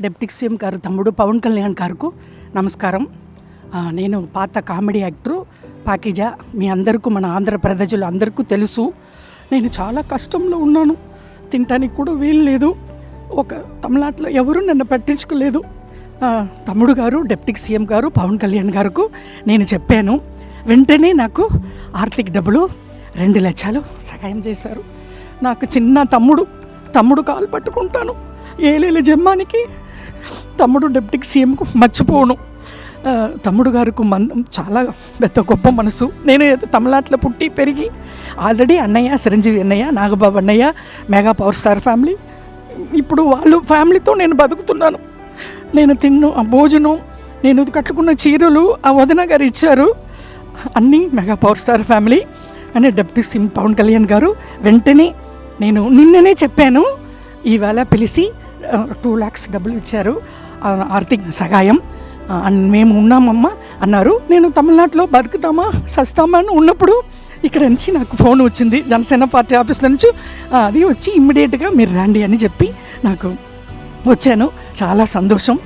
Deputy CM గారు తమ్ముడు పవన్ కళ్యాణ్ గారికి నమస్కారం. నేను పాత కామెడీ యాక్టరు పాకిజా. మీ అందరికీ, మన ఆంధ్ర ప్రజలు అందరికీ తెలుసు. నేను చాలా కష్టంలో ఉన్నాను, తినటానికి కూడా వీలు లేదు. ఒక తమిళనాడులో ఎవరు నన్ను పట్టించుకోలేదు. తమ్ముడు గారు డిప్యూటీ సీఎం గారు పవన్ కళ్యాణ్ గారికి నేను చెప్పాను. వెంటనే నాకు ఆర్థిక డబ్బులు 2 లక్షలు సహాయం చేశారు. నాకు చిన్న తమ్ముడు కాలు పట్టుకుంటాను. ఏలేల జమ్మానికి తమ్ముడు డిప్యూటీ సీఎంకు మర్చిపోను. తమ్ముడు గారికి చాలా పెద్ద గొప్ప మనసు. నేను తమిళనాడులో పుట్టి పెరిగి ఆల్రెడీ అన్నయ్య, చిరంజీవి అన్నయ్య, నాగబాబు అన్నయ్య, మెగా పవర్ స్టార్ ఫ్యామిలీ, ఇప్పుడు వాళ్ళు ఫ్యామిలీతో నేను బతుకుతున్నాను. నేను తిన్న ఆ భోజనం, నేను కట్టుకున్న చీరలు ఆ వదిన గారు ఇచ్చారు. అన్నీ మెగా పవర్ స్టార్ ఫ్యామిలీ అని డిప్యూటీ సీఎం పవన్ కళ్యాణ్ గారు వెంటనే, నేను నిన్ననే చెప్పాను, ఈవేళ పిలిచి 2 lakhs డబ్బులు ఇచ్చారు, ఆర్థిక సహాయం. మేము ఉన్నామమ్మా అన్నారు. నేను తమిళనాడులో బతుకుతామా సస్తామా అని ఉన్నప్పుడు ఇక్కడ నుంచి నాకు ఫోన్ వచ్చింది జనసేన పార్టీ ఆఫీస్లో నుంచి. అది వచ్చి ఇమ్మీడియట్గా మీరు రండి అని చెప్పి నాకు వచ్చాను. చాలా సంతోషం.